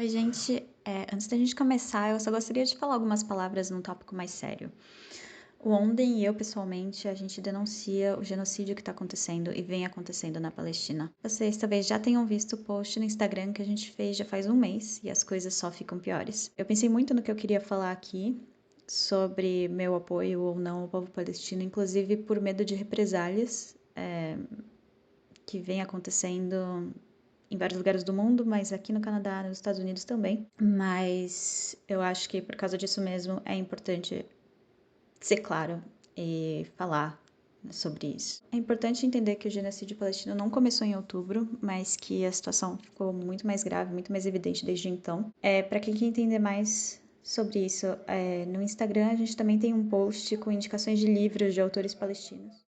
Oi, gente. Antes da gente começar, eu só gostaria de falar algumas palavras num tópico mais sério. O Onden e eu, pessoalmente, a gente denuncia o genocídio que está acontecendo e vem acontecendo na Palestina. Vocês talvez já tenham visto o post no Instagram que a gente fez já faz um mês e as coisas só ficam piores. Eu pensei muito no que eu queria falar aqui sobre meu apoio ou não ao povo palestino, inclusive por medo de represálias que vem acontecendo em vários lugares do mundo, mas aqui no Canadá, nos Estados Unidos também. Mas eu acho que por causa disso mesmo é importante ser claro e falar sobre isso. É importante entender que o genocídio palestino não começou em outubro, mas que a situação ficou muito mais grave, muito mais evidente desde então. Para quem quer entender mais sobre isso, no Instagram a gente também tem um post com indicações de livros de autores palestinos.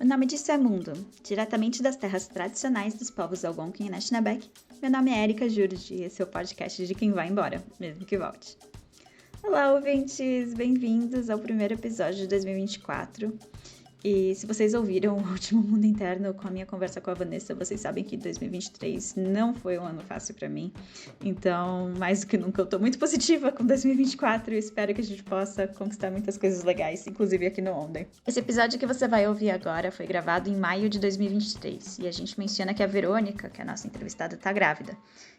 O nome disso é Mundo, diretamente das terras tradicionais dos povos Algonquin e Anishinaabe. Meu nome é Erika Jurdi e esse é o podcast de quem vai embora, mesmo que volte. Olá, ouvintes! Bem-vindos ao primeiro episódio de 2024. E se vocês ouviram o último Mundo Interno com a minha conversa com a Vanessa, vocês sabem que 2023 não foi um ano fácil para mim. Então, mais do que nunca, eu tô muito positiva com 2024 e espero que a gente possa conquistar muitas coisas legais, inclusive aqui no Onden. Esse episódio que você vai ouvir agora foi gravado em maio de 2023 e a gente menciona que a Verônica, que é a nossa entrevistada, tá grávida.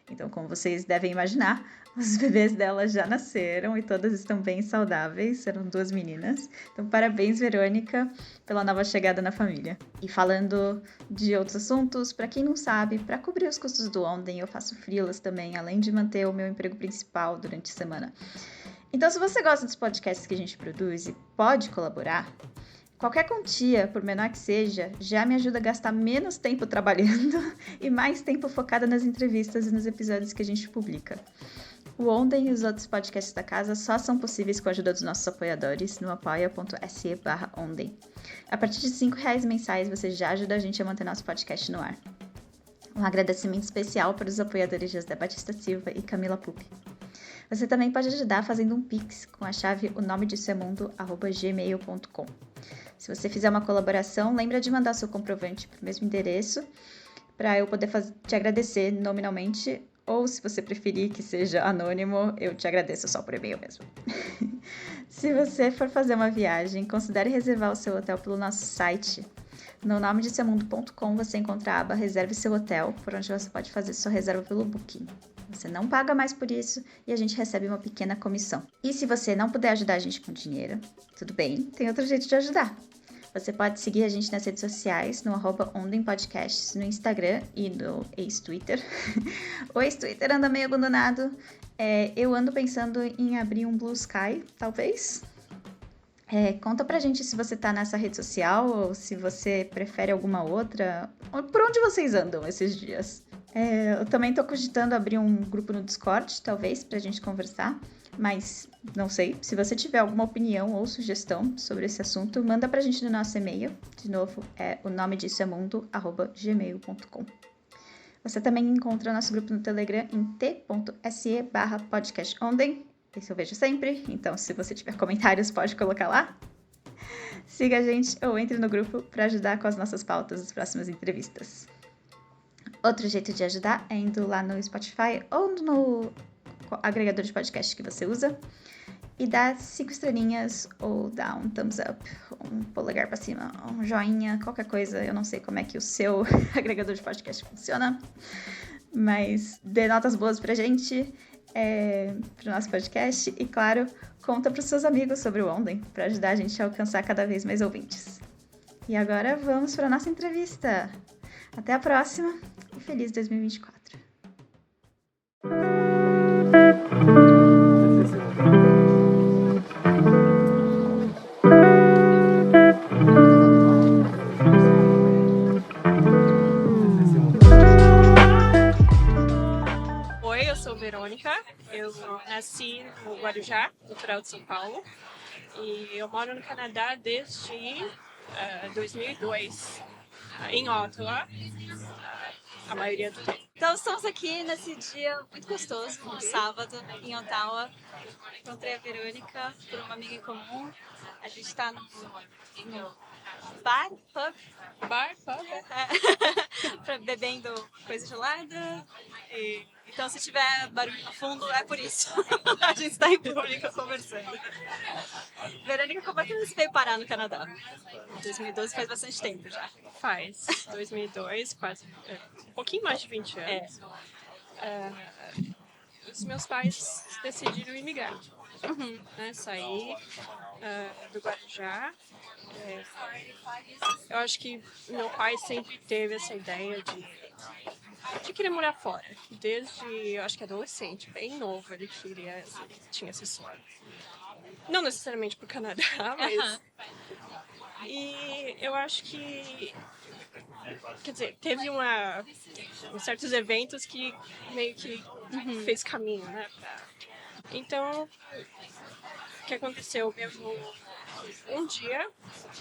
Então, como vocês devem imaginar, os bebês dela já nasceram e todas estão bem saudáveis, eram 2 meninas. Então, parabéns, Verônica, pela nova chegada na família. E falando de outros assuntos, para quem não sabe, para cobrir os custos do Onden, eu faço freelas também, além de manter o meu emprego principal durante a semana. Então, se você gosta dos podcasts que a gente produz e pode colaborar, qualquer quantia, por menor que seja, já me ajuda a gastar menos tempo trabalhando e mais tempo focada nas entrevistas e nos episódios que a gente publica. O Onden e os outros podcasts da casa só são possíveis com a ajuda dos nossos apoiadores no apoia.se/Onden. A partir de R$5 mensais você já ajuda a gente a manter nosso podcast no ar. Um agradecimento especial para os apoiadores José Batista Silva e Camila Pupi. Você também pode ajudar fazendo um pix com a chave onomedissoemundo@gmail.com. Se você fizer uma colaboração, lembra de mandar seu comprovante para o mesmo endereço para eu poder te agradecer nominalmente, ou se você preferir que seja anônimo, eu te agradeço só por e-mail mesmo. Se você for fazer uma viagem, considere reservar o seu hotel pelo nosso site. No nomedissoemundo.com você encontra a aba Reserve seu hotel, por onde você pode fazer sua reserva pelo Booking. Você não paga mais por isso e a gente recebe uma pequena comissão. E se você não puder ajudar a gente com dinheiro, tudo bem, tem outro jeito de ajudar. Você pode seguir a gente nas redes sociais, no @OndenPodcasts, no Instagram e no ex-Twitter. O ex-Twitter anda meio abandonado. Eu ando pensando em abrir um Blue Sky, talvez. Conta pra gente se você tá nessa rede social ou se você prefere alguma outra. Por onde vocês andam esses dias? Eu também tô cogitando abrir um grupo no Discord, talvez, pra gente conversar. Mas não sei, se você tiver alguma opinião ou sugestão sobre esse assunto, manda pra gente no nosso e-mail. De novo, o nome disso é mundo@gmail.com. Você também encontra o nosso grupo no Telegram em t.se/podcastonden. Esse eu vejo sempre, então se você tiver comentários pode colocar lá. Siga a gente ou entre no grupo para ajudar com as nossas pautas das próximas entrevistas. Outro jeito de ajudar é indo lá no Spotify ou no agregador de podcast que você usa e dá 5 estrelinhas ou dá um thumbs up, um polegar para cima, um joinha, qualquer coisa. Eu não sei como é que o seu agregador de podcast funciona, mas dê notas boas pra gente, pro nosso podcast e, claro, conta pros seus amigos sobre o Onden para ajudar a gente a alcançar cada vez mais ouvintes. E agora vamos para a nossa entrevista. Até a próxima e feliz 2024! Oi, eu sou Verônica, eu nasci no Guarujá, natural de São Paulo, e eu moro no Canadá desde 2002, em Ottawa, a maioria do tempo. Então estamos aqui nesse dia muito gostoso, um sábado, em Ottawa. Encontrei a Verônica por uma amiga em comum. A gente está no bar, pub, Bar, pub. bebendo coisa gelada. Então, se tiver barulho no fundo, é por isso. A gente está em público conversando. Verônica, como é que você veio parar no Canadá? 2012 faz bastante tempo já. Faz 2002, quase um pouquinho mais de 20 anos. Os meus pais decidiram imigrar. Né? Sair do Guarujá. Eu acho que meu pai sempre teve essa ideia de querer morar fora. Desde, eu acho que adolescente, bem novo, ele tinha esse sonho. Não necessariamente pro Canadá, mas... E eu acho que... Quer dizer, teve certos eventos que meio que fez caminho, né? Então, o que aconteceu? Um dia,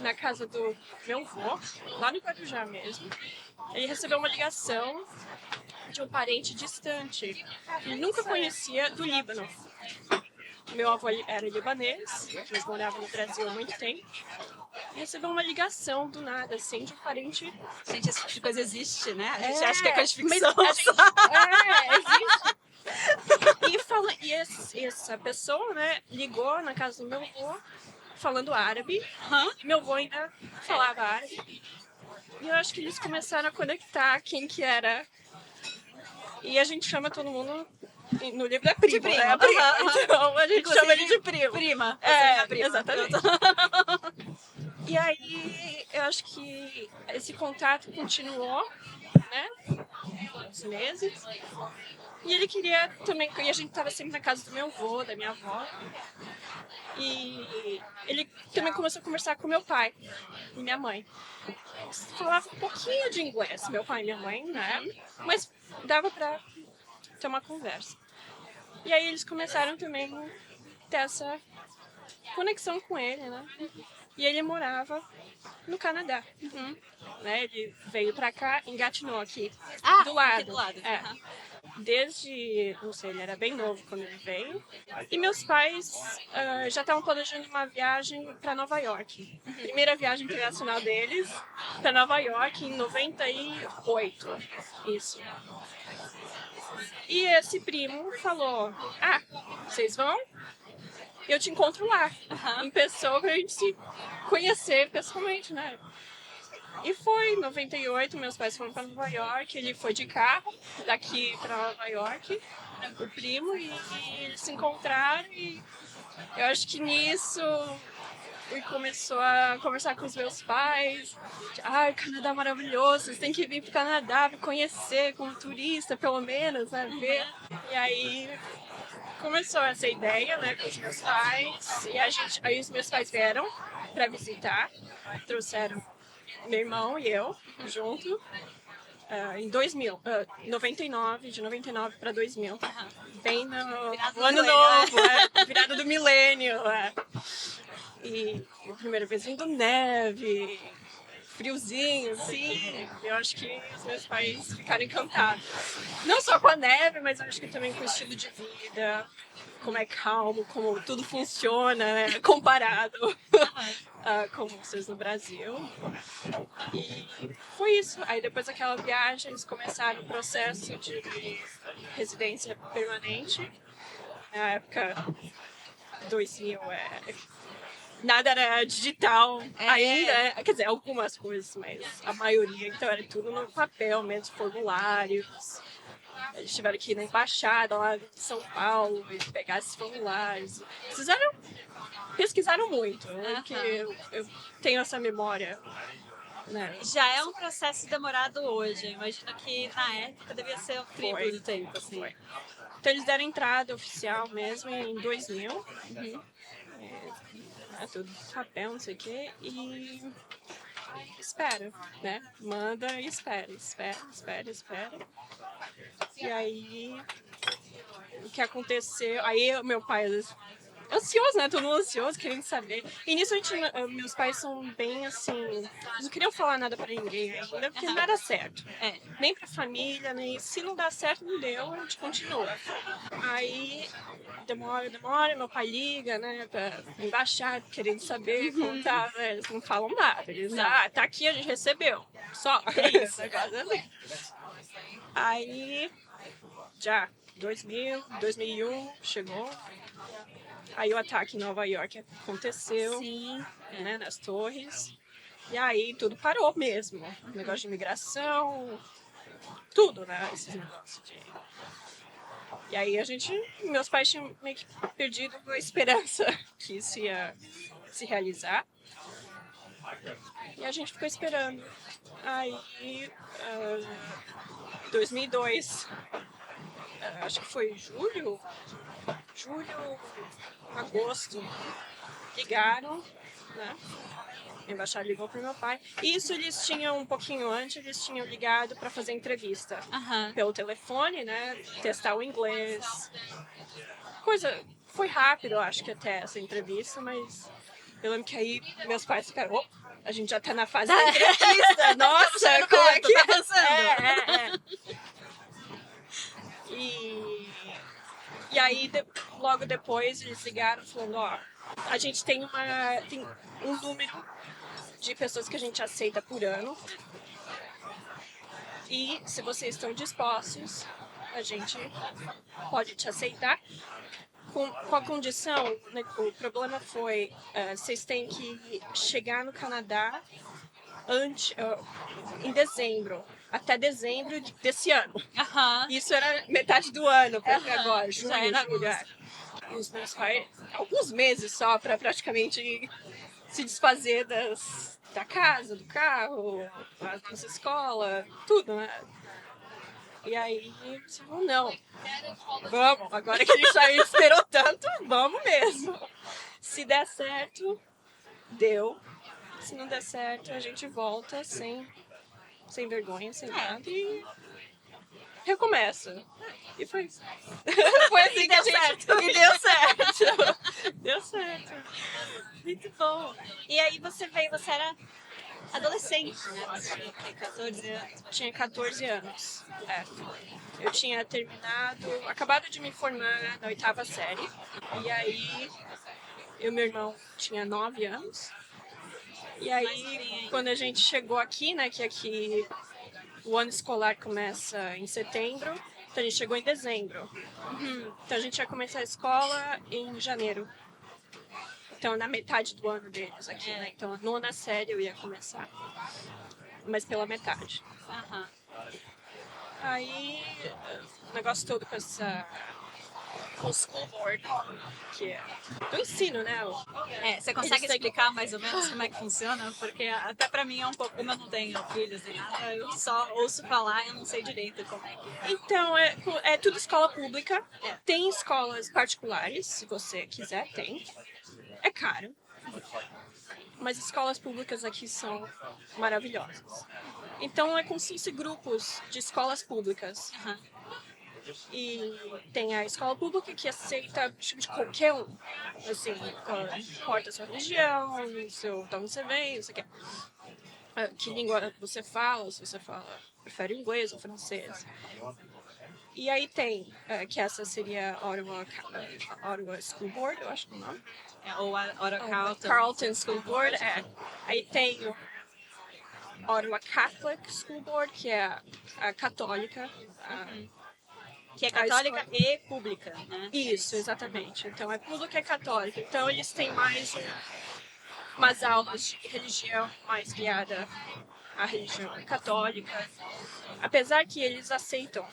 na casa do meu avô, lá no Guarujá mesmo, ele recebeu uma ligação de um parente distante. Ele nunca conhecia, do Líbano. Meu avô era libanês, eles moravam no Brasil há muito tempo. E recebeu uma ligação do nada, assim, de um parente. Gente, esse tipo de coisa existe, né? A gente acha que é coisa de mas ficção. existe. E essa pessoa, né, ligou na casa do meu avô, falando árabe. E meu avô ainda falava árabe. E eu acho que eles começaram a conectar quem que era. E a gente chama todo mundo, no livro é primo, primo. né? Então a gente Inclusive, chama ele de primo. Prima. Prima. Exatamente. E aí, eu acho que esse contato continuou, né? Uns meses. E ele queria também... E a gente estava sempre na casa do meu avô, da minha avó. E ele também começou a conversar com meu pai e minha mãe. Falava um pouquinho de inglês, meu pai e minha mãe, né? Mas dava pra ter uma conversa. E aí eles começaram também a ter essa conexão com ele, né? E ele morava no Canadá. Né? Ele veio pra cá, engatinhou aqui, do lado. Aqui do lado. Desde, não sei, ele era bem novo quando ele veio. E meus pais já estavam planejando uma viagem para Nova York. Primeira viagem internacional deles para Nova York em 98. Isso. E esse primo falou: vocês vão? Eu te encontro lá, em pessoa, pra gente se conhecer pessoalmente, né? E foi, em 98, meus pais foram para Nova York, ele foi de carro, daqui para Nova York, o primo, e eles se encontraram, e eu acho que nisso ele começou a conversar com os meus pais, o Canadá é maravilhoso, vocês têm que vir pro Canadá para conhecer como turista, pelo menos, né, ver. E aí começou essa ideia, né, com os meus pais, e aí os meus pais vieram para visitar, trouxeram meu irmão e eu, junto, em 2000, 99, de 99 para 2000. Bem no ano novo, virada do milênio. E a primeira vez vindo neve, friozinho, assim. Eu acho que os meus pais ficaram encantados. Não só com a neve, mas eu acho que também com o estilo de vida, como é calmo, como tudo funciona, né, comparado com vocês no Brasil. E foi isso. Aí depois daquela viagem, eles começaram o processo de residência permanente. Na época 2000, nada era digital ainda, quer dizer, algumas coisas, mas a maioria, então era tudo no papel mesmo, formulários. Eles tiveram que ir na embaixada lá de São Paulo e pegar esses formulários. Pesquisaram muito, porque eu tenho essa memória. Né? Já é um processo demorado hoje. Imagino que na época devia ser o triplo do tempo. Assim. Foi. Então eles deram entrada oficial mesmo em 2000. Tudo papel, não sei o quê. E espera, né? Manda e espera. E aí, o que aconteceu... Aí meu pai ansioso, né? Todo mundo ansioso, querendo saber. E nisso meus pais são bem assim, eles não queriam falar nada pra ninguém ainda, porque não era certo. Nem pra família, nem se não dá certo, não deu, a gente continua. Aí demora, meu pai liga, né, pra embaixada, querendo saber como tá, né? Eles não falam nada. Eles, tá aqui, a gente recebeu. Só. É isso. Aí, já, 2001, chegou. Aí o ataque em Nova York aconteceu, Sim. né, nas torres. E aí tudo parou mesmo. Negócio de imigração, tudo, né, esses negócios de... E aí meus pais tinham meio que perdido a esperança que isso ia se realizar. E a gente ficou esperando. Aí, 2002, acho que foi julho, agosto, ligaram, né? A embaixada ligou pro meu pai. Isso eles tinham, um pouquinho antes, eles tinham ligado para fazer entrevista. Pelo telefone, né? Testar o inglês. Foi rápido, eu acho que até essa entrevista, mas eu lembro que aí meus pais ficaram, a gente já tá na fase da entrevista, nossa, como é que tá passando? E aí, logo depois, eles ligaram falando, a gente tem um número de pessoas que a gente aceita por ano. E se vocês estão dispostos, a gente pode te aceitar. Com a condição, né, o problema foi, vocês têm que chegar no Canadá em dezembro, até dezembro desse ano. Isso era metade do ano, para agora, junho, julho. E os meus pais, alguns meses só para praticamente se desfazer da casa, do carro, da nossa escola, tudo, né? E aí, tipo, não, vamos, agora que a gente já esperou tanto, vamos mesmo. Se der certo, deu. Se não der certo, a gente volta sem vergonha, sem nada e recomeça. E foi isso. Foi assim que a gente... E deu certo. Deu certo. Muito bom. E aí você era adolescente, né? Você tinha 14 anos. Tinha 14 anos. Eu tinha acabado de me formar na 8ª série. E aí, eu e meu irmão tinha 9 anos. E aí, quando a gente chegou aqui, né, que aqui o ano escolar começa em setembro, então a gente chegou em dezembro. Então a gente ia começar a escola em janeiro. Então, na metade do ano deles aqui, né? Então, a 9ª série eu ia começar. Mas pela metade. Aí, o negócio todo com o school board, que é do ensino, né? Você consegue explicar mais ou menos como é que funciona? Porque até pra mim é um pouco, como eu não tenho filhos nem nada, eu só ouço falar e eu não sei direito como é que é. Então, é tudo escola pública. Tem escolas particulares, se você quiser, tem. É caro. Mas escolas públicas aqui são maravilhosas. Então, é como se fossem grupos de escolas públicas. E tem a escola pública que aceita de qualquer um. Assim, não importa a sua religião, de onde você vem, não sei o quê. Que língua você fala, se você prefere inglês ou francês. E aí tem, que essa seria a Ottawa School Board, eu acho que é o nome. Ou a Carleton School Board, Aí tem o Ottawa Catholic School Board, que é a católica. Que é católica e pública, né? Isso, exatamente. Então é pública e católica. Então eles têm mais umas aulas de religião mais guiada à religião católica. Apesar que eles aceitam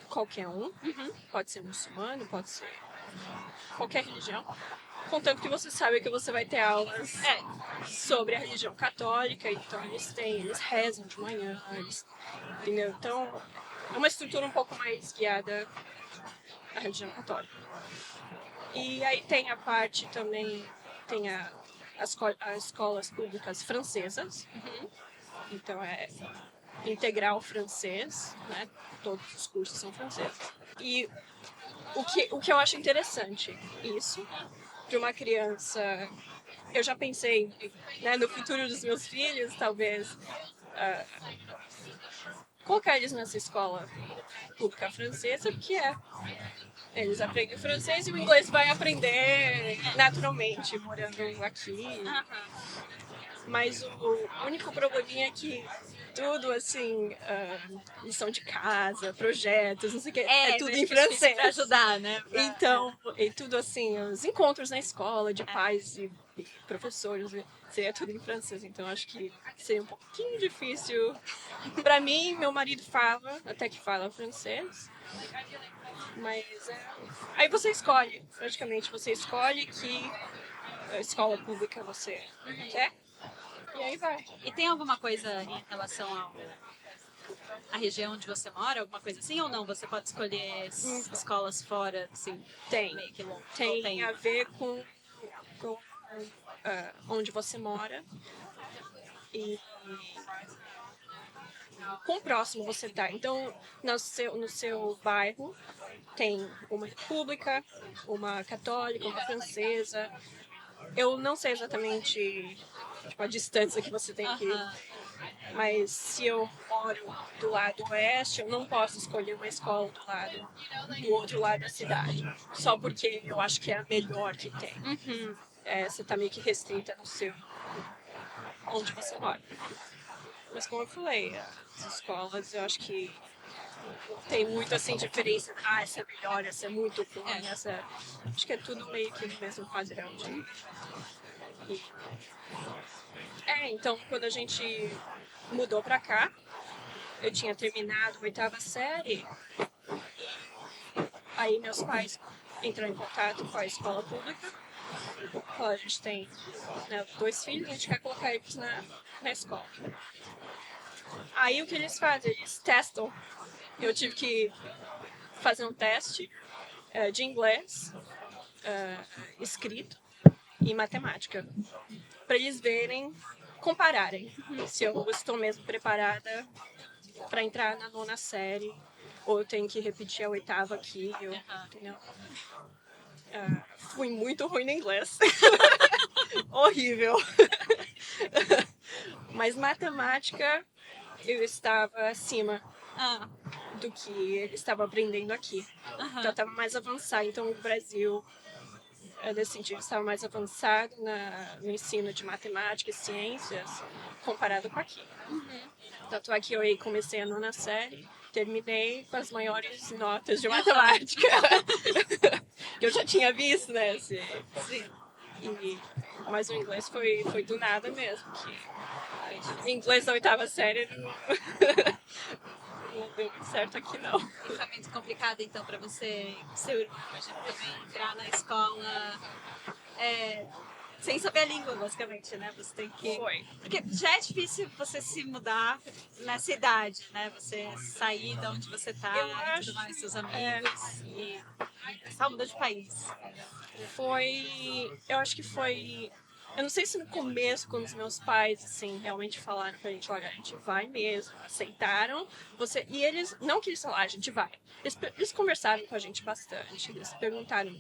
qualquer um, pode ser muçulmano, pode ser qualquer religião, contanto que você sabe que você vai ter aulas sobre a religião católica, então eles rezam de manhã, entendeu? Então é uma estrutura um pouco mais guiada à religião católica. E aí tem a parte também, tem as escolas públicas francesas, então é integral francês, né? Todos os cursos são franceses. E o que eu acho interessante, isso, de uma criança... Eu já pensei, né, no futuro dos meus filhos, talvez, colocar eles nessa escola pública francesa, porque eles aprendem francês e o inglês vai aprender naturalmente, morando aqui. Mas o único probleminha é que tudo, assim, lição de casa, projetos, não sei o que, é tudo em francês. Pra ajudar, né? Então, e tudo assim, os encontros na escola de pais e professores, seria tudo em francês. Então, acho que seria um pouquinho difícil. Pra mim, meu marido fala, até que fala francês. Mas aí você escolhe, praticamente, você escolhe que escola pública você quer. E aí vai. E tem alguma coisa em relação à região onde você mora? Alguma coisa assim ou não? Você pode escolher escolas fora, assim, Tem. meio que longe? Tem a ver com onde você mora e quão próximo você tá. Então, no seu bairro tem uma pública, uma católica, uma francesa. Eu não sei exatamente a distância que você tem que ir. Mas se eu moro do lado oeste, eu não posso escolher uma escola do outro lado da cidade. Só porque eu acho que é a melhor que tem. Você tá meio que restrita no seu... onde você mora. Mas como eu falei, as escolas, eu acho que tem muito assim diferença. Essa é melhor, essa é muito ruim, essa... Acho que é tudo meio que no mesmo padrão de... Então, quando a gente mudou pra cá, eu tinha terminado a 8ª série. Aí meus pais entraram em contato com a escola pública. A gente tem, né, 2 filhos, a gente quer colocar eles na escola. Aí o que eles fazem? Eles testam. Eu tive que fazer um teste de inglês, escrito e matemática, para eles verem, compararem se eu estou mesmo preparada para entrar na 9ª série ou eu tenho que repetir a 8ª aqui, entendeu? Fui muito ruim no inglês. Horrível. Mas matemática eu estava acima do que ele estava aprendendo aqui. Então eu estava mais avançada. Então o Brasil, nesse sentido, estava mais avançado no ensino de matemática e ciências comparado com aqui. Tanto é que eu comecei a 9ª série, terminei com as maiores notas de matemática. Que eu já tinha visto, né? Sim. Mas o inglês foi do nada mesmo. Inglês da 8ª série não deu muito certo aqui, não. Foi muito complicado, então, para você, imagina, também entrar na escola sem saber a língua, basicamente, né? Você tem que... Foi. Porque já é difícil você se mudar nessa idade, né? Você sair de onde você tá, e tudo mais, seus amigos, e só mudar de país. Eu acho que foi... Eu não sei se no começo, quando os meus pais, assim, realmente falaram pra gente, olha, a gente vai mesmo, aceitaram, e eles, não que eles falaram, a gente vai. Eles conversaram com a gente bastante, eles perguntaram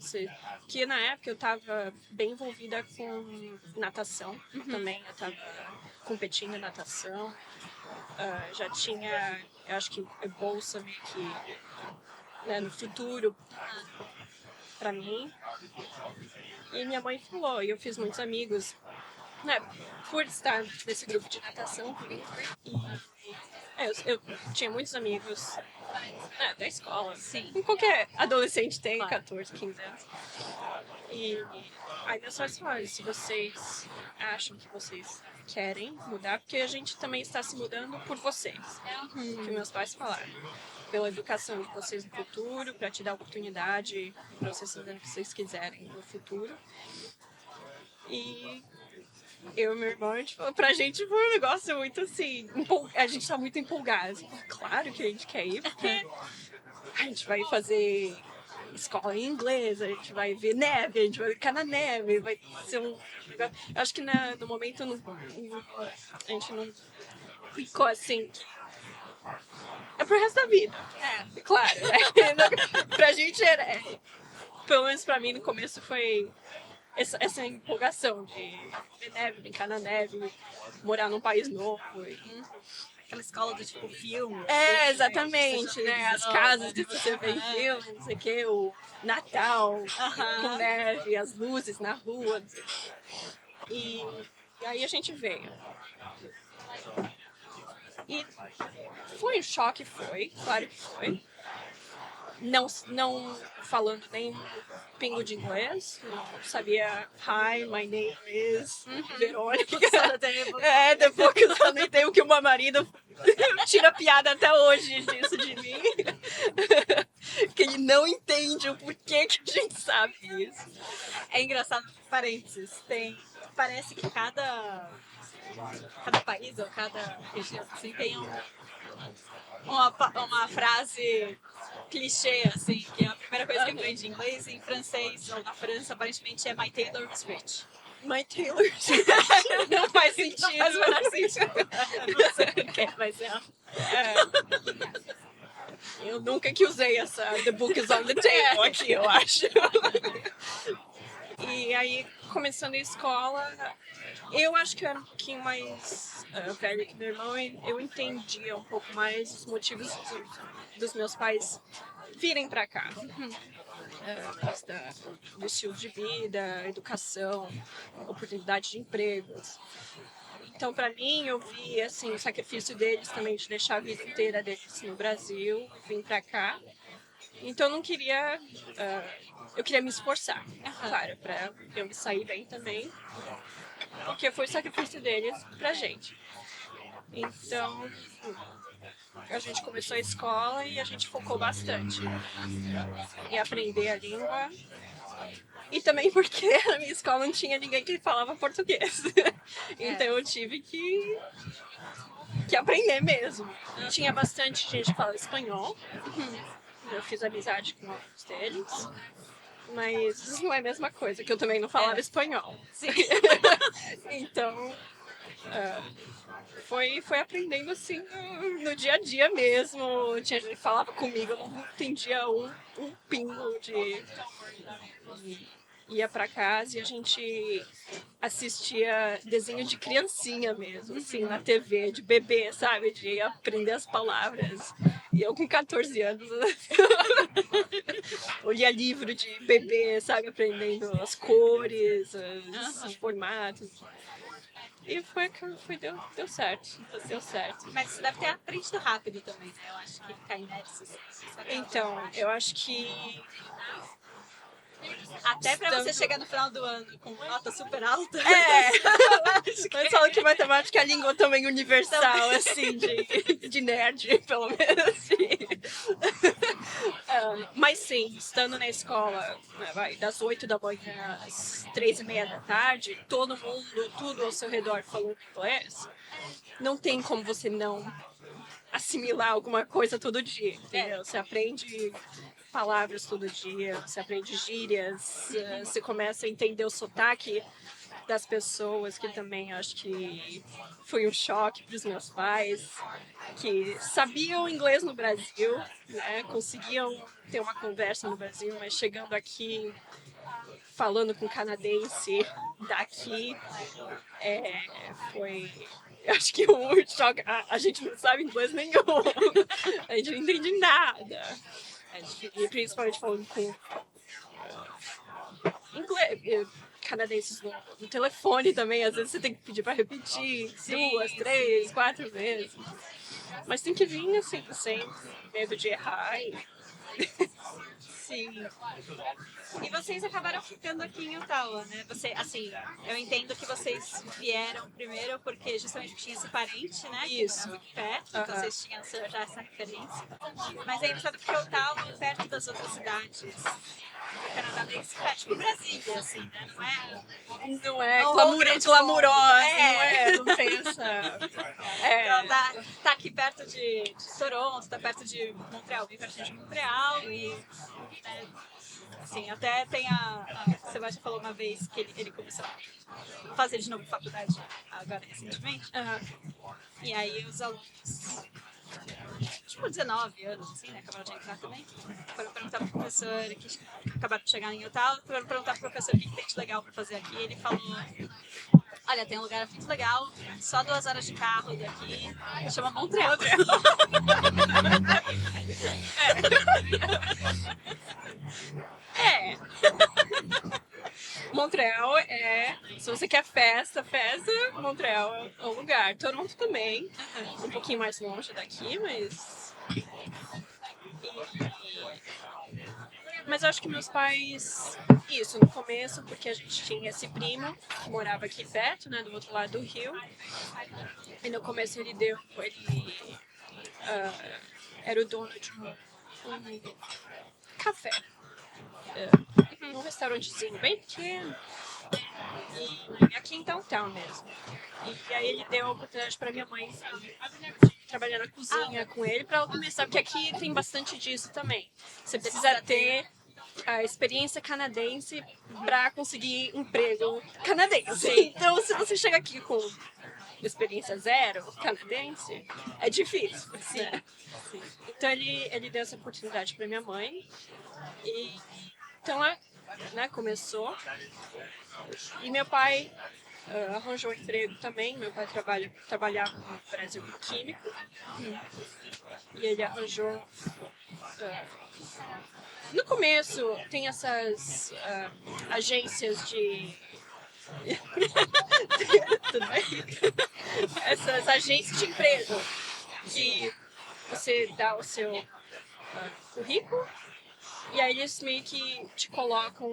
que na época eu tava bem envolvida com natação também, eu tava competindo em natação, já tinha, eu acho que bolsa meio que, né, no futuro pra mim. E minha mãe falou, e eu fiz muitos amigos, né, por estar nesse grupo de natação. E eu tinha muitos amigos da escola. Sim. Qualquer adolescente tem 14, 15 anos. E aí meus pais falaram, se vocês acham que vocês querem mudar, porque a gente também está se mudando por vocês. Que meus pais falaram. Pela educação de vocês no futuro, para te dar oportunidade para vocês fazerem o que vocês quiserem no futuro. E eu e meu irmão, pra gente foi um negócio muito assim, a gente tá muito empolgado. Claro que a gente quer ir, porque a gente vai fazer escola em inglês, a gente vai ver neve, a gente vai ficar na neve, vai ser um negócio... Eu acho que no momento a gente não ficou assim... É pro resto da vida. Claro. Pra gente pelo menos pra mim, no começo foi essa empolgação de ver neve, brincar na neve, morar num país novo. Aquela escola do tipo filme. Exatamente, né? As casas que você vê em filme, não sei o que, o Natal, com neve, as luzes na rua. Não sei o quê. E aí a gente veio. E foi um choque, claro que foi. Não falando nem pingo de inglês, não sabia hi, my name is Verônica. The book is on the table, que o meu marido tira piada até hoje disso de mim. Que ele não entende o porquê que a gente sabe isso. É engraçado, parênteses, parece que cada país ou cada região assim, tem uma frase clichê, assim, que é a primeira coisa que aprende em inglês, em francês ou na França, aparentemente é My Taylor is Rich. My Taylor não faz sentido. Não faz o menor sentido. Não sei porquê, mas é. Eu nunca que usei essa The book is on the table aqui, eu acho. E aí, começando a escola, eu acho que eu era um pouquinho mais velha que meu irmão, e eu entendia um pouco mais os motivos dos meus pais virem pra cá. Do estilo de vida, educação, oportunidade de empregos. Então, pra mim, eu vi assim, o sacrifício deles também de deixar a vida inteira deles no Brasil, vir pra cá. Então, eu não queria... eu queria me esforçar, claro, pra eu me sair bem também. Porque foi o sacrifício deles pra gente. Então, a gente começou a escola e a gente focou bastante em aprender a língua. E também porque na minha escola não tinha ninguém que falava português. Então eu tive que aprender mesmo. Tinha bastante gente que falava espanhol. Eu fiz amizade com alguns deles. Mas isso não é a mesma coisa, que eu também não falava espanhol. Sim. Então, foi aprendendo assim no dia a dia mesmo. Tinha gente que falava comigo, eu não entendia um pingo de... Ia pra casa e a gente assistia desenho de criancinha mesmo, assim, na TV, de bebê, sabe? De aprender as palavras. E eu com 14 anos, eu lia livro de bebê, sabe? Aprendendo as cores, os formatos. E deu certo. Deu certo. Mas você deve ter aprendido rápido também, né? Eu acho que ficar imerso. Então, eu acho que... Até pra você chegar no final do ano com nota super alta. Mas falam que matemática é a língua também universal, assim, de nerd, pelo menos. Assim. Mas sim, estando na escola, né, das 8 da manhã às 3:30 da tarde, todo mundo, tudo ao seu redor falando inglês, não tem como você não assimilar alguma coisa todo dia, entendeu? Você aprende palavras todo dia, você aprende gírias, você começa a entender o sotaque das pessoas, que também acho que foi um choque para os meus pais, que sabiam inglês no Brasil, né, conseguiam ter uma conversa no Brasil, mas chegando aqui, falando com canadense daqui, foi... Eu acho que o choque... A gente não sabe inglês nenhum, a gente não entende nada. E principalmente falando com inglês, canadenses no telefone também, às vezes você tem que pedir para repetir 2, 3, 4 vezes. Mas tem que vir assim, sem medo de errar. Sim. E vocês acabaram ficando aqui em Ottawa, né? Assim, eu entendo que vocês vieram primeiro porque justamente tinha esse parente, né? Isso. Que era muito perto, então vocês tinham já essa referência. Mas aí sabe que Ottawa, perto das outras cidades do Canadá, meio que se fecha com Brasília, assim, né? Não é glamurosa, não tem essa... Então, tá aqui perto de Toronto, tá perto de Montreal, bem perto de Montreal e... né, assim, até tem a Sebastião falou uma vez que ele começou a fazer de novo faculdade agora recentemente. E aí os alunos, tipo, 19 anos, assim, né? Acabaram de entrar também. Foram perguntar pro professor, que acabaram de chegar em Utah, foram perguntar pro professor o que tem de legal pra fazer aqui. E ele falou: olha, tem um lugar muito legal, só 2 horas de carro daqui, chama Montreal. Montreal se você quer festa, Montreal é o lugar. Toronto também, um pouquinho mais longe daqui, mas eu acho que meus pais, isso, no começo, porque a gente tinha esse primo que morava aqui perto, né, do outro lado do rio, e no começo ele era o dono de um café, um restaurantezinho bem pequeno, e aqui em downtown mesmo. E aí ele deu a oportunidade para minha mãe trabalhar na cozinha com ele para ela começar, porque aqui tem bastante disso também. Você precisa ter a experiência canadense para conseguir emprego canadense. Sim. Então, se você chega aqui com experiência zero canadense, é difícil. Sim. Né? Sim. Então ele deu essa oportunidade para minha mãe e então ela, né, começou. E meu pai arranjou um emprego também. Meu pai trabalhava no Brasil como químico. E ele arranjou... no começo, tem essas agências de... Tudo bem? Essas agências de emprego. Que você dá o seu currículo. E aí eles meio que te colocam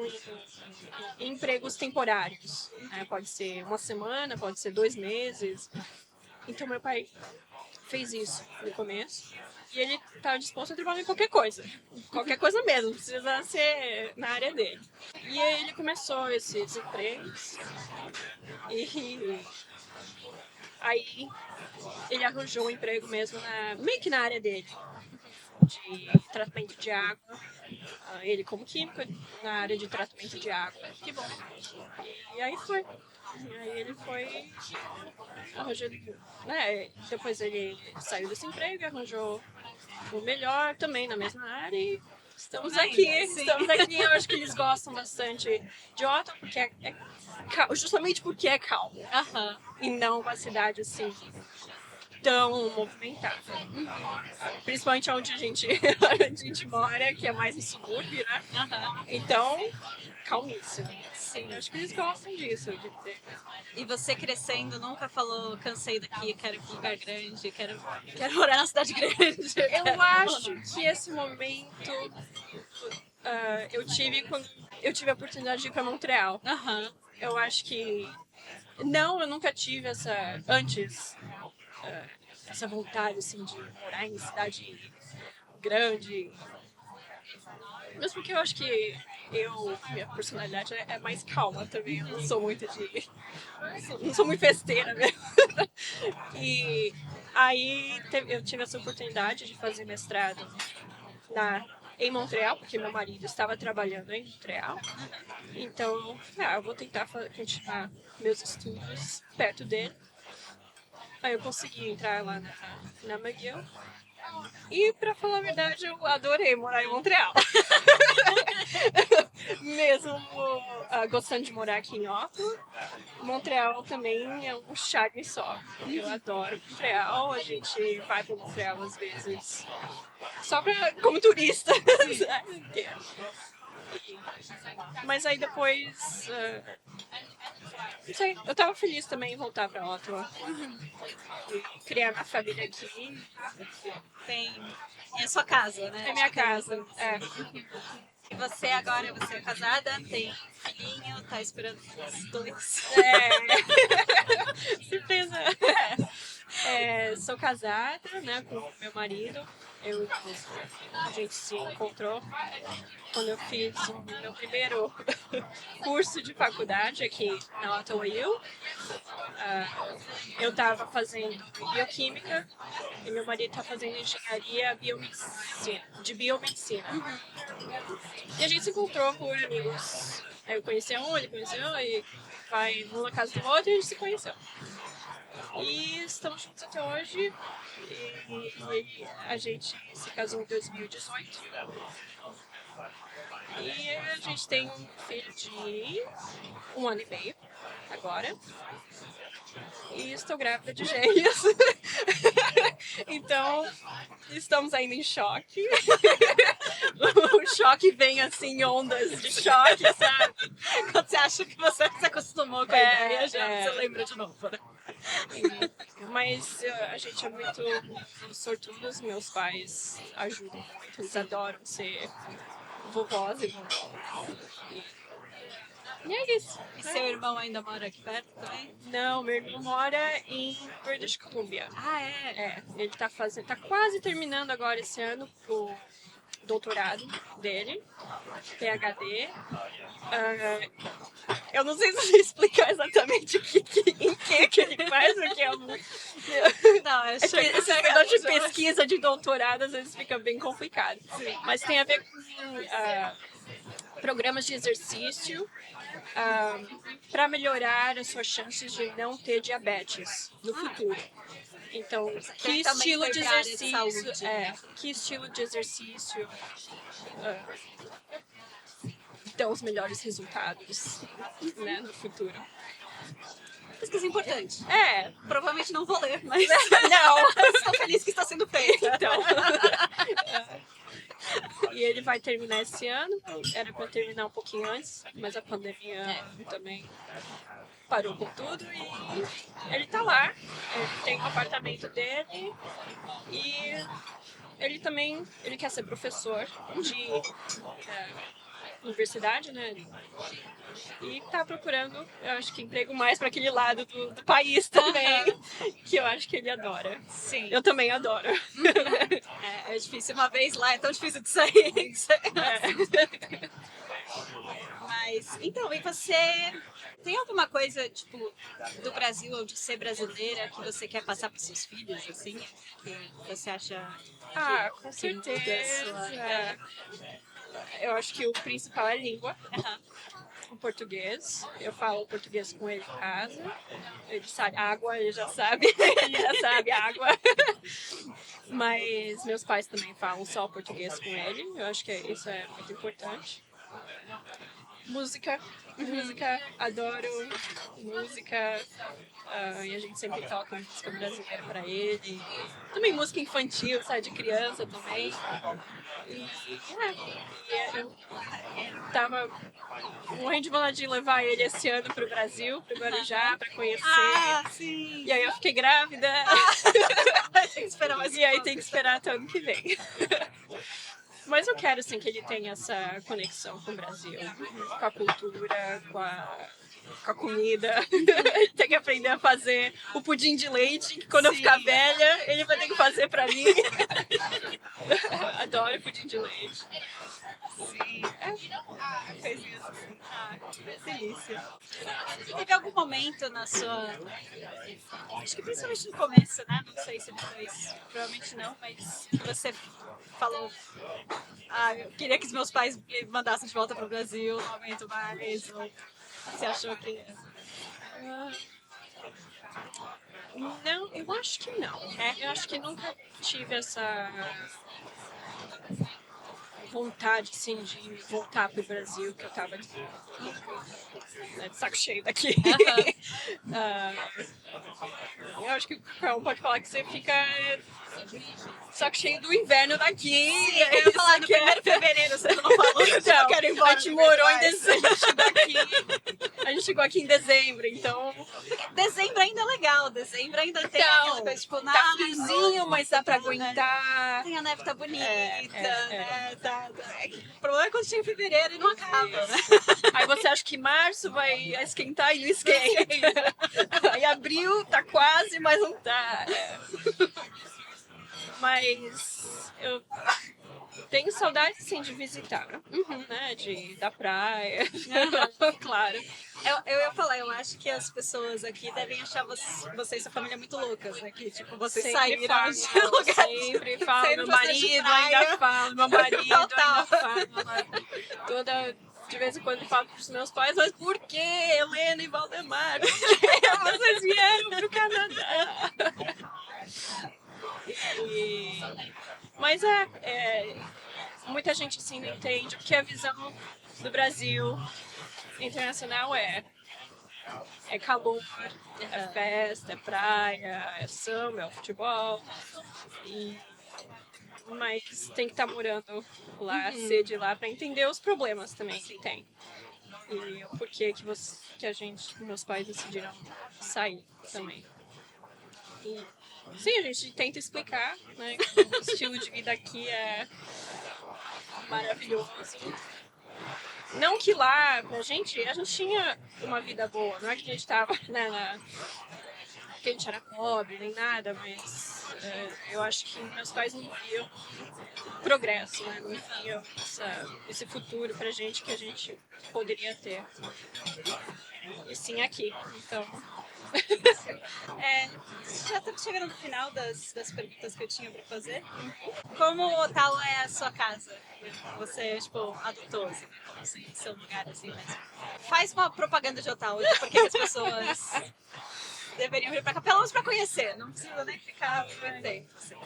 em empregos temporários. Né? Pode ser 1 semana, pode ser 2 meses. Então meu pai fez isso no começo. E ele estava disposto a trabalhar em qualquer coisa. Qualquer coisa mesmo, precisa ser na área dele. E aí ele começou esses empregos. E aí ele arranjou um emprego mesmo meio que na área dele. De tratamento de água, ele como químico na área de tratamento de água. Que bom. E aí foi. E aí ele foi arranjando, né? Depois ele saiu desse emprego e arranjou o melhor também na mesma área e estamos aqui. Sim. Estamos aqui. Eu acho que eles gostam bastante de Ottawa porque justamente porque é calmo. E não uma cidade assim tão movimentada. Principalmente onde a gente mora, que é mais no subúrbio, né? Então, calmíssimo. Sim, acho que eles gostam disso. E você crescendo nunca falou, cansei daqui, quero ir para um lugar grande, quero morar na cidade grande. Eu acho que esse momento eu tive quando eu tive a oportunidade de ir para Montreal. Eu acho que... Não, eu nunca tive essa vontade assim, de morar em cidade grande. Mesmo porque eu acho que minha personalidade é mais calma também. Eu não sou muito não sou muito festeira mesmo. E aí eu tive essa oportunidade de fazer mestrado em Montreal, porque meu marido estava trabalhando em Montreal. Então, eu vou tentar continuar meus estudos perto dele. Aí eu consegui entrar lá na McGill. E, pra falar a verdade, eu adorei morar em Montreal. Mesmo gostando de morar aqui em Ottawa, Montreal também é um charme só. Eu adoro Montreal, a gente vai para Montreal às vezes só como turista. Mas aí depois... não sei, eu tava feliz também em voltar pra Ottawa. E criar minha família aqui. É a sua casa, né? É minha casa. E você agora, você é casada, tem filhinho, tá esperando os 2. Surpresa! Sou casada, né, com meu marido. A gente se encontrou quando eu fiz o meu primeiro curso de faculdade aqui na Ottawa U. Eu estava fazendo bioquímica e meu marido está fazendo engenharia de biomedicina. E a gente se encontrou por amigos. Eu conheci um, ele conheceu, e vai um na casa do outro e a gente se conheceu. E estamos juntos até hoje. E a gente se casou em 2018. E a gente tem um filho de 1 ano e meio agora. E estou grávida de gêmeos. Então, estamos ainda em choque. O choque vem assim, ondas de choque, sabe? Quando você acha que você se acostumou com a ideia, já você lembra de novo, né? Mas a gente é muito sortudos, meus pais ajudam muito, eles adoram ser vovós e vovós. E é isso. E seu irmão ainda mora aqui perto também? Não, meu irmão mora em British Columbia. Ah, é? Ele tá quase terminando agora esse ano o doutorado dele, PhD. Eu não sei se eu sei explicar exatamente em que ele faz, porque Não, esse negócio de pesquisa de doutorado às vezes fica bem complicado. Sim. Mas tem a ver com programas de exercício para melhorar as suas chances de não ter diabetes no futuro. Então, que também estilo foi de pra área de exercício, saúde. que estilo de exercício dão os melhores resultados, né, no futuro. Pesquisa importante. Provavelmente Não vou ler, mas não. estou feliz que está sendo feita. Então. E ele vai terminar esse ano. Era para terminar um pouquinho antes, mas a pandemia também parou com tudo. E ele tá lá. Ele tem um apartamento dele. E ele quer ser professor de universidade, né? E tá procurando, eu acho que emprego mais para aquele lado do país também, que eu acho que ele adora. Sim. Eu também adoro. É difícil. Uma vez lá é tão difícil de sair. Mas, então, e você tem alguma coisa, tipo, do Brasil ou de ser brasileira que você quer passar para seus filhos, assim? Que você acha Com que muda a certeza. sua... Eu acho que o principal é a língua, Aham. o português. Eu falo português com ele em casa. Ele sabe água, ele já sabe. Ele já sabe água. Mas meus pais também falam só português com ele. Eu acho que isso é muito importante. Música, adoro música. E a gente sempre toca música brasileira pra ele. Também música infantil, sabe, de criança também. Eu tava morrendo de vontade de levar ele esse ano pro Brasil, pro Guarujá, pra conhecer. Sim. E aí eu fiquei grávida. Tem que esperar mais E aí tem que esperar até o ano que vem. Mas eu quero, sim, que ele tenha essa conexão com o Brasil, com a cultura, com a comida. Ele tem que aprender a fazer o pudim de leite, que quando eu ficar velha, ele vai ter que fazer pra mim. Adoro pudim de leite. Sim. Coisinhas assim. Que delícia. Teve algum momento na sua... Acho que principalmente no começo, né? Não sei se depois... Provavelmente não, mas que você falou... eu queria que os meus pais me mandassem de volta pro Brasil, não aguento mais. Ou você achou que... Não, eu acho que não. Eu acho que nunca tive essa vontade, assim, de voltar pro Brasil, que eu tava de saco cheio daqui. Eu acho que o Carol pode falar que você fica saco cheio do inverno daqui. Sim, eu ia falar no 1º de fevereiro, você não falou que eu quero ir embora. A gente morou em dezembro, a gente chegou aqui em dezembro, então... Dezembro ainda é legal, dezembro ainda tem aquela coisa, tipo, tá friozinho, mas dá pra aguentar. Tem a neve tá bonita, né? O problema é quando chega em fevereiro e não acaba, né? Aí você acha que março vai esquentar e não esquenta. Aí abril tá quase, mas não tá. Mas eu tenho saudade, sim, de visitar, né? Da praia, claro. Eu ia falar, eu acho que as pessoas aqui devem achar você e sua família muito loucas, né? Que, tipo, vocês Sempre saíram de falam, lugares... sempre falo, saíram meu bastante marido praia. ainda fala, meu marido Total. ainda fala. de vez em quando falo pros meus pais, mas por que Helena e Valdemar? Por que vocês vieram pro Canadá? Mas muita gente assim não entende porque a visão do Brasil internacional é calor, é festa, é praia, é samba, é futebol. Mas tem que estar morando lá, ser de lá, para entender os problemas também que tem. E o porquê que meus pais decidiram sair também. E, sim, a gente tenta explicar, né? Que o estilo de vida aqui é maravilhoso. Não que lá, a gente tinha uma vida boa, não é que a gente estava, né, que a gente era pobre nem nada, mas eu acho que meus pais não viam progresso, né? Não viam esse futuro pra gente que a gente poderia ter. E sim aqui, então... Já estamos chegando no final das perguntas que eu tinha para fazer. Como Ottawa é a sua casa? Você, tipo, adotou, assim, assim, seu lugar, assim, mas... Faz uma propaganda de Ottawa, de por que as pessoas deveriam vir para cá, pelo menos para conhecer, não precisa nem ficar tempo. Assim.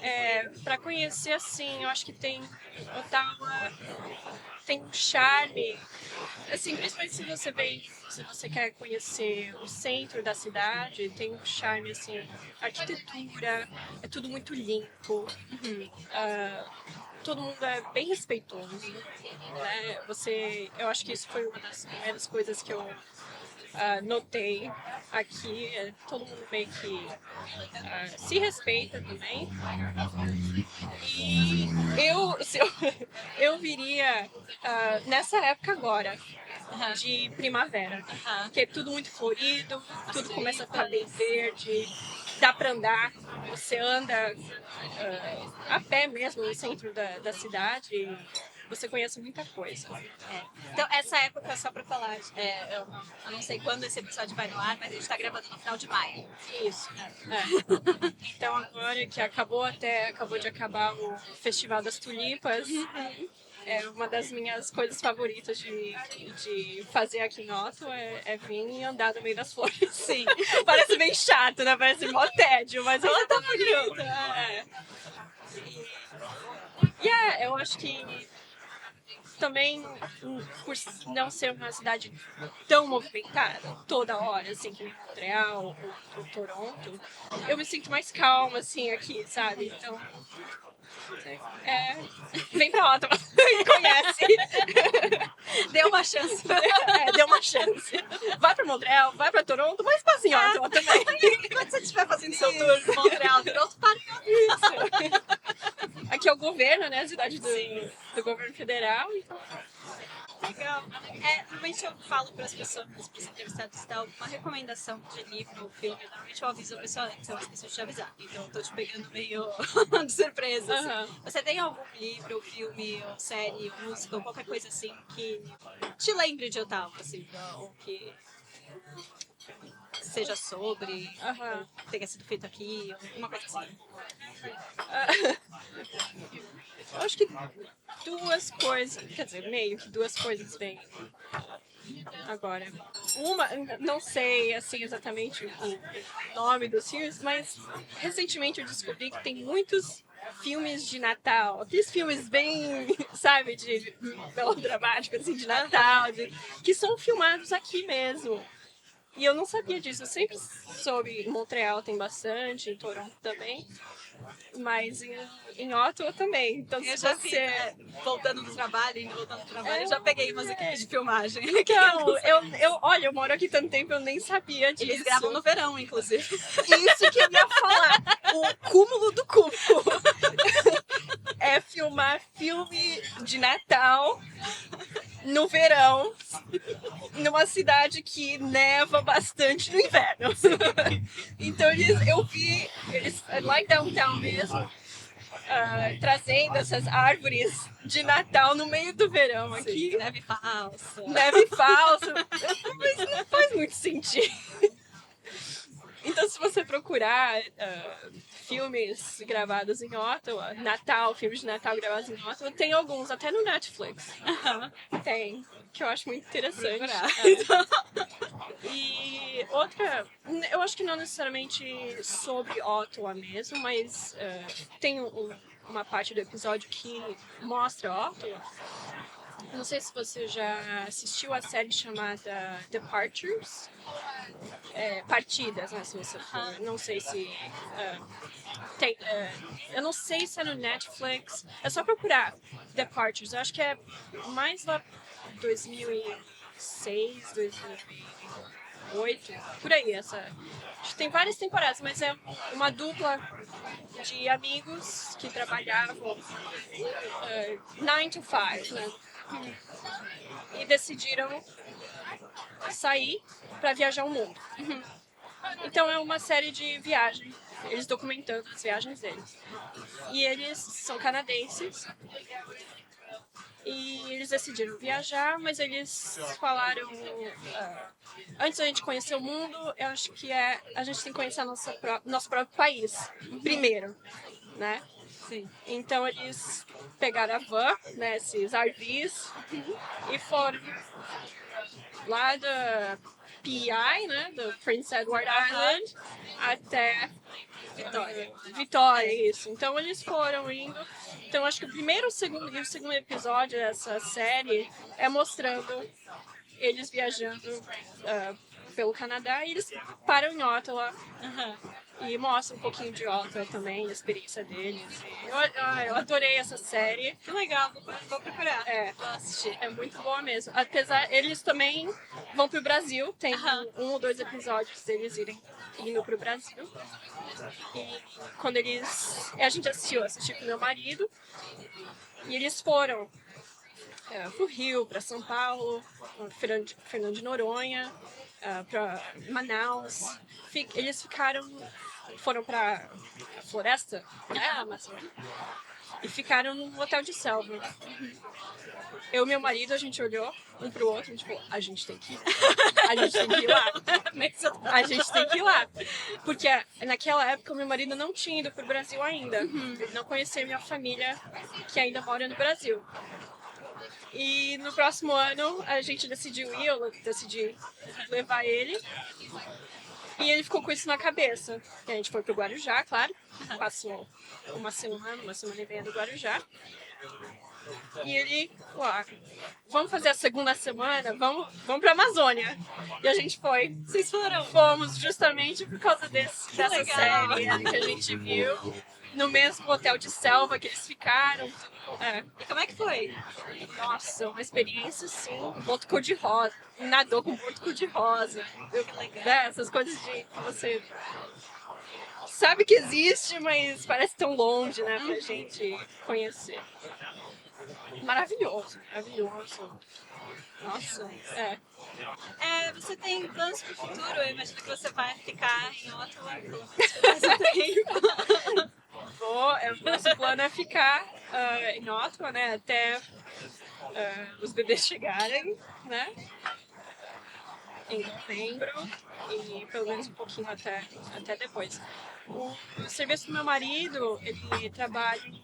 Para conhecer, assim, eu acho que Ottawa tem um charme, assim, principalmente se você quer conhecer o centro da cidade, tem um charme, assim, arquitetura, é tudo muito limpo, todo mundo é bem respeitoso, né? Eu acho que isso foi uma das primeiras coisas que eu notei aqui, todo mundo meio que se respeita também. E eu viria nessa época agora, de primavera, porque é tudo muito florido, tudo começa a ficar bem verde, dá pra andar, você anda a pé mesmo no centro da cidade. Você conhece muita coisa. Então, essa época, só pra falar, eu não sei quando esse episódio vai no ar, mas a gente tá gravando no final de maio. Isso. Então, agora que acabou de acabar o Festival das Tulipas, é uma das minhas coisas favoritas de fazer aqui em Ottawa, é vir e andar no meio das flores. Sim. Parece bem chato, né? Parece mó tédio, mas ela tá bonita. Eu acho que também, por não ser uma cidade tão movimentada toda hora, assim, como Montreal ou Toronto, eu me sinto mais calma, assim, aqui, sabe? Então, vem pra Ottawa e conhece. Deu uma chance. Deu uma chance. Vai pra Montreal, vai pra Toronto, mas passa em Ottawa também. Quando você estiver fazendo seu tour de Montreal, Toronto, para em Ottawa. Isso. Aqui é o governo, né? A cidade do governo federal. Então... Legal. Normalmente eu falo para as pessoas, para os entrevistados e tal, uma recomendação de livro ou filme. Normalmente eu aviso a pessoa antes, eu esqueci de te avisar. Então eu tô te pegando meio de surpresa. Assim. Você tem algum livro, filme, ou série, ou música, ou qualquer coisa assim que te lembre de Ottawa, assim, ou que seja sobre, ou tenha sido feito aqui, ou alguma coisa assim? Eu acho que duas coisas, quer dizer, meio que duas coisas vêm agora. Uma, não sei assim exatamente o nome dos filmes, mas recentemente eu descobri que tem muitos filmes de Natal, aqueles filmes bem, sabe, de melodramático, assim, de Natal, que são filmados aqui mesmo. E eu não sabia disso, eu sempre soube, em Montreal tem bastante, em Toronto também, mas em Ottawa também. Então, eu se já você... voltando do trabalho, eu já peguei umas equipes de filmagem. Então, olha, eu moro aqui tanto tempo, eu nem sabia disso. Eles gravam no verão, inclusive. Isso que eu ia falar, o cúmulo do cúmulo. É filmar filme de Natal no verão, numa cidade que neva bastante no inverno. Então eu vi eles lá em downtown mesmo, trazendo essas árvores de Natal no meio do verão aqui. Sim, neve falsa. Neve falsa. Mas não faz muito sentido. Então, se você procurar filmes gravados em Ottawa, Natal, filmes de Natal gravados em Ottawa, tem alguns, até no Netflix. Tem, que eu acho muito interessante. E outra, eu acho que não necessariamente sobre Ottawa mesmo, mas tem uma parte do episódio que mostra Ottawa. Não sei se você já assistiu a série chamada Departures. Partidas, né? Se você for. Não sei se tem. Eu não sei se é no Netflix. É só procurar Departures. Eu acho que é mais lá 2006, 2008, por aí. Acho que tem várias temporadas, mas é uma dupla de amigos que trabalhavam 9 to 5, né? E decidiram sair para viajar o mundo. Então é uma série de viagem, eles documentando as viagens deles. E eles são canadenses e eles decidiram viajar, mas eles falaram antes da gente conhecer o mundo, eu acho que a gente tem que conhecer nosso próprio país primeiro, né? Sim. Então eles pegaram a van, né, esses RVs, e foram lá da PEI, né, do Prince Edward Island, até Vitória, isso. Então eles foram indo. Então acho que o primeiro e o segundo episódio dessa série é mostrando eles viajando pelo Canadá e eles param em Ottawa. E mostra um pouquinho de Ottawa também, a experiência deles. Eu adorei essa série. Que legal, vou procurar. Vou assistir. É muito boa mesmo. Apesar, eles também vão pro Brasil. Tem 1 ou 2 episódios deles indo pro Brasil. E quando a gente assisti com meu marido. E eles foram pro Rio, pra São Paulo, Fernando de Noronha, pra Manaus. Eles foram pra floresta, Amazônia, e ficaram num hotel de selva. Eu e meu marido, a gente olhou um pro outro e tipo, a gente tem que ir. A gente tem que ir lá. A gente tem que ir lá. Porque naquela época o meu marido não tinha ido pro Brasil ainda. Ele não conhecia minha família que ainda mora no Brasil. E no próximo ano a gente decidiu ir, eu decidi levar ele. E ele ficou com isso na cabeça. E a gente foi pro Guarujá, claro. Passou uma semana e meia do Guarujá. E ele, vamos fazer a segunda semana, vamos pra Amazônia. E a gente foi. Vocês foram? Fomos justamente por causa dessa legal. série que a gente viu. No mesmo hotel de selva que eles ficaram. E como é que foi? Nossa, uma experiência assim, boto cor-de-rosa. Nadou com boto cor-de-rosa. Essas coisas de você sabe que existe, mas parece tão longe, né, pra gente conhecer. Maravilhoso. Nossa, Você tem planos pro futuro? Eu imagino que você vai ficar em Ottawa por mais um tempo. O nosso plano é ficar em Ottawa, né, até os bebês chegarem, né, em novembro e pelo menos um pouquinho até depois. O serviço do meu marido, ele trabalha em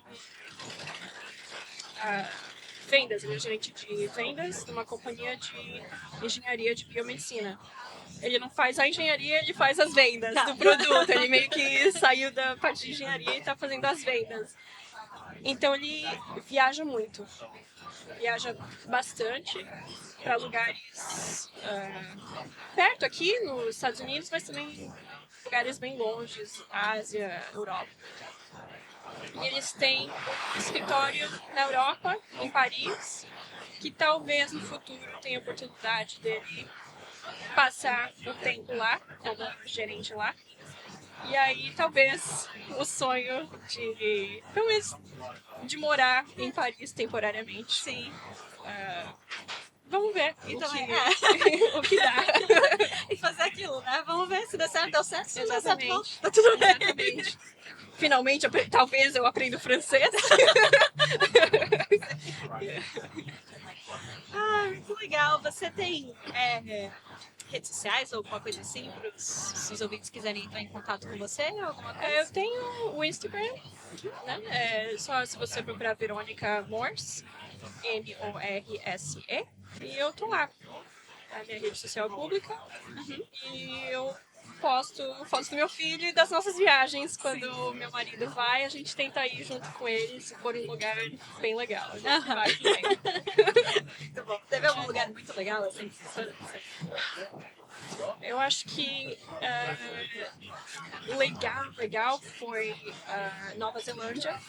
vendas, ele é gerente de vendas numa companhia de engenharia de biomedicina. Ele não faz a engenharia, ele faz as vendas do produto. Ele meio que saiu da parte de engenharia e está fazendo as vendas. Então ele viaja muito. Viaja bastante para lugares perto aqui nos Estados Unidos, mas também lugares bem longes, Ásia, Europa. E eles têm um escritório na Europa, em Paris, que talvez no futuro tenha a oportunidade dele passar um tempo lá, como gerente lá. E aí talvez o sonho de, pelo menos, de morar em Paris temporariamente. Sim. Vamos ver o que dá. E fazer aquilo, né? Vamos ver se der certo, deu certo. Se não der certo, Exatamente. tá tudo bem. Exatamente. Finalmente, talvez eu aprenda francês. Muito legal. Você tem redes sociais ou alguma coisa assim, para os ouvintes quiserem entrar em contato com você? Alguma coisa? Eu tenho o Instagram, né? Só se você procurar Verônica Morse, Morse, e eu tô lá. A minha rede social é pública. E eu posto fotos do meu filho e das nossas viagens. Quando meu marido vai, a gente tenta ir junto com ele, se for um lugar bem legal. A gente vai também. Muito bom. Teve algum lugar muito legal, assim? Eu acho que legal foi Nova Zelândia.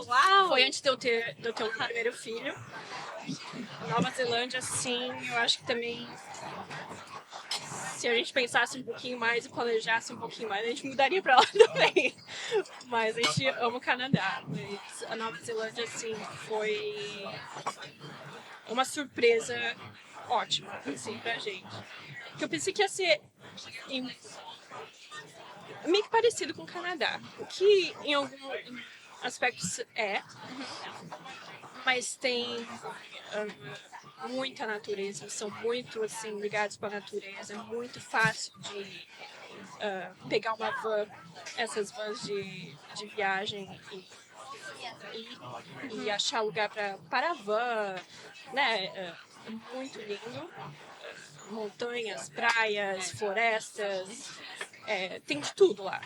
Uau! Foi antes de eu ter o primeiro filho. Nova Zelândia, sim, eu acho que também, se a gente pensasse um pouquinho mais e planejasse um pouquinho mais, a gente mudaria pra lá também. Mas a gente ama o Canadá. Mas a Nova Zelândia, sim, foi uma surpresa ótima, assim, pra gente. Porque eu pensei que ia ser meio que parecido com o Canadá. O que em alguns aspectos mas tem muita natureza, são muito assim ligados com a natureza, é muito fácil de pegar uma van, essas vans de viagem e achar lugar para a van, né? É muito lindo. Montanhas, praias, florestas, tem de tudo lá.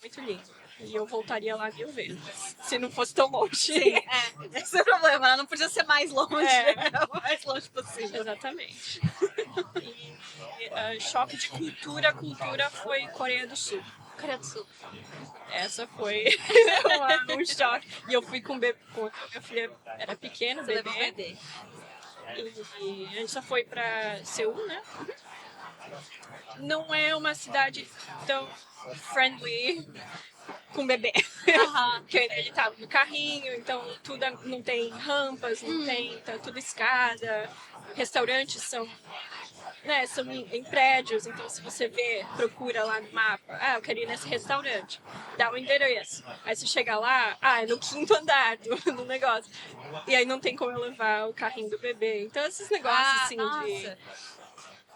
Muito lindo. E eu voltaria lá 1000 vezes, se não fosse tão longe. Sim, esse é o problema, né? Não podia ser mais longe, o mais longe possível. Exatamente. E choque de cultura foi Coreia do Sul. Coreia do Sul. Essa foi um choque. E eu fui com minha filha era pequena, Você levou um bebê. bebê. E a gente só foi pra Seul, né? Não é uma cidade tão friendly com bebê. Porque ele tava no carrinho, então tudo não tem rampas, não tem, tá tudo escada. Restaurantes são em prédios, então se você procura lá no mapa, eu quero ir nesse restaurante, dá o endereço. Aí você chega lá, é no 5º andar do negócio. E aí não tem como eu levar o carrinho do bebê. Então esses negócios assim de.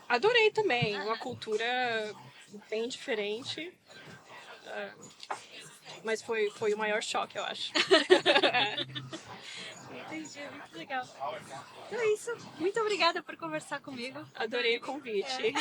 Adorei também, uma cultura bem diferente. Mas foi o maior choque, eu acho. Entendi, muito legal. Então é isso. Muito obrigada por conversar comigo. Adorei o convite.